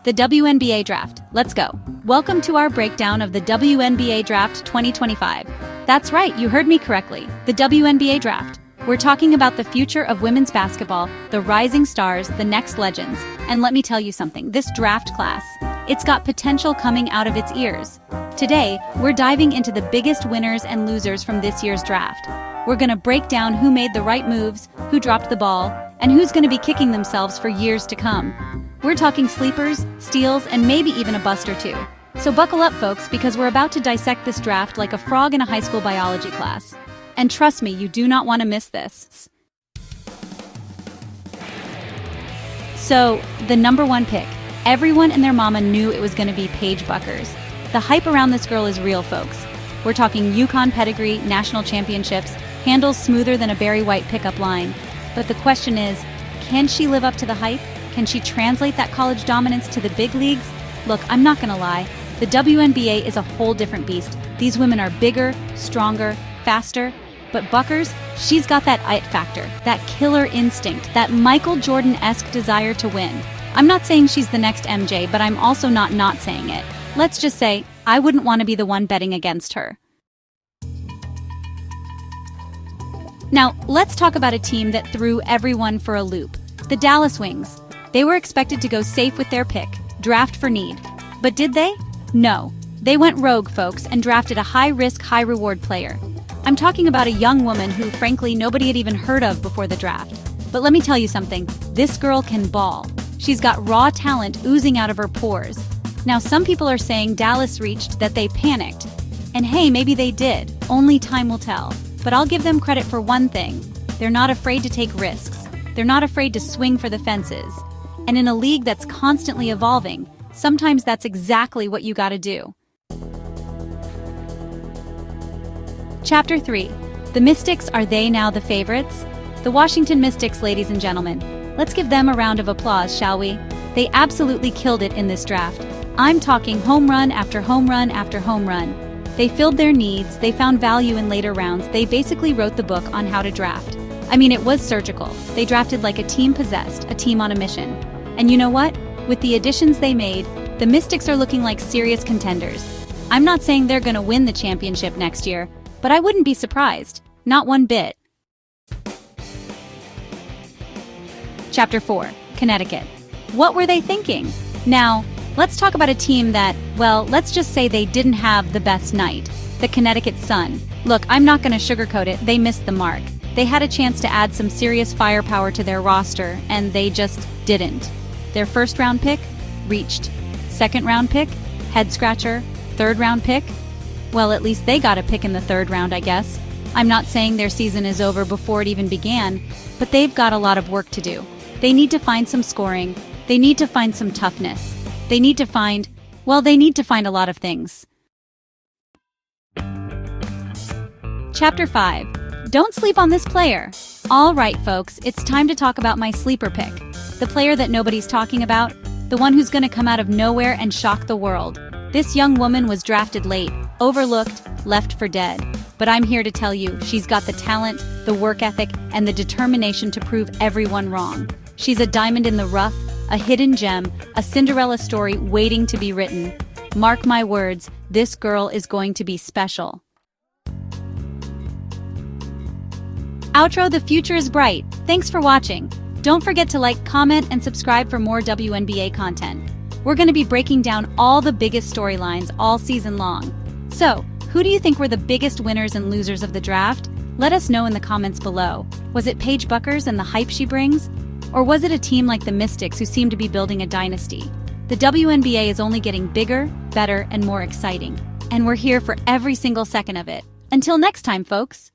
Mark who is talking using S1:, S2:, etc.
S1: The WNBA Draft. Let's go. Welcome to our breakdown of the WNBA Draft 2025. That's right, you heard me correctly. The WNBA Draft. We're talking about the future of women's basketball, the rising stars, the next legends. And let me tell you something, this draft class, it's got potential coming out of its ears. Today, we're diving into the biggest winners and losers from this year's draft. We're gonna break down who made the right moves, who dropped the ball, and who's gonna be kicking themselves for years to come. We're talking sleepers, steals, and maybe even a bust or two. So buckle up, folks, because we're about to dissect this draft like a frog in a high school biology class. And trust me, you do not want to miss this. So, the number one pick. Everyone and their mama knew it was going to be Paige Bueckers. The hype around this girl is real, folks. We're talking UConn pedigree, national championships, handles smoother than a Barry White pickup line. But the question is, can she live up to the hype? Can she translate that college dominance to the big leagues? Look, I'm not gonna lie, the WNBA is a whole different beast. These women are bigger, stronger, faster, but Bueckers, she's got that it factor, that killer instinct, that Michael Jordan-esque desire to win. I'm not saying she's the next MJ, but I'm also not saying it. Let's just say, I wouldn't want to be the one betting against her. Now, let's talk about a team that threw everyone for a loop. The Dallas Wings. They were expected to go safe with their pick, draft for need. But did they? No. They went rogue, folks, and drafted a high-risk, high-reward player. I'm talking about a young woman who, frankly, nobody had even heard of before the draft. But let me tell you something, this girl can ball. She's got raw talent oozing out of her pores. Now, some people are saying Dallas reached, that they panicked. And hey, maybe they did. Only time will tell. But I'll give them credit for one thing. They're not afraid to take risks. They're not afraid to swing for the fences. And in a league that's constantly evolving, sometimes that's exactly what you gotta do. Chapter 3. The Mystics, are they now the favorites? The Washington Mystics, ladies and gentlemen. Let's give them a round of applause, shall we? They absolutely killed it in this draft. I'm talking home run after home run after home run. They filled their needs, they found value in later rounds, they basically wrote the book on how to draft. I mean, it was surgical. They drafted like a team possessed, a team on a mission. And you know what? With the additions they made, the Mystics are looking like serious contenders. I'm not saying they're gonna win the championship next year, but I wouldn't be surprised. Not one bit. Chapter 4. Connecticut. What were they thinking? Now, let's talk about a team that, well, let's just say they didn't have the best night. The Connecticut Sun. Look, I'm not gonna sugarcoat it, they missed the mark. They had a chance to add some serious firepower to their roster, and they just didn't. Their first-round pick? Reached. Second-round pick? Head-scratcher. Third-round pick? Well, at least they got a pick in the third round, I guess. I'm not saying their season is over before it even began, but they've got a lot of work to do. They need to find some scoring. They need to find some toughness. They need to find a lot of things. Chapter 5. Don't sleep on this player. All right, folks, it's time to talk about my sleeper pick. The player that nobody's talking about, the one who's gonna come out of nowhere and shock the world. This young woman was drafted late, overlooked, left for dead. But I'm here to tell you, she's got the talent, the work ethic, and the determination to prove everyone wrong. She's a diamond in the rough, a hidden gem, a Cinderella story waiting to be written. Mark my words, this girl is going to be special. Outro, the future is bright. Thanks for watching. Don't forget to like, comment, and subscribe for more WNBA content. We're going to be breaking down all the biggest storylines all season long. So, who do you think were the biggest winners and losers of the draft? Let us know in the comments below. Was it Paige Bueckers and the hype she brings? Or was it a team like the Mystics who seem to be building a dynasty? The WNBA is only getting bigger, better, and more exciting. And we're here for every single second of it. Until next time, folks.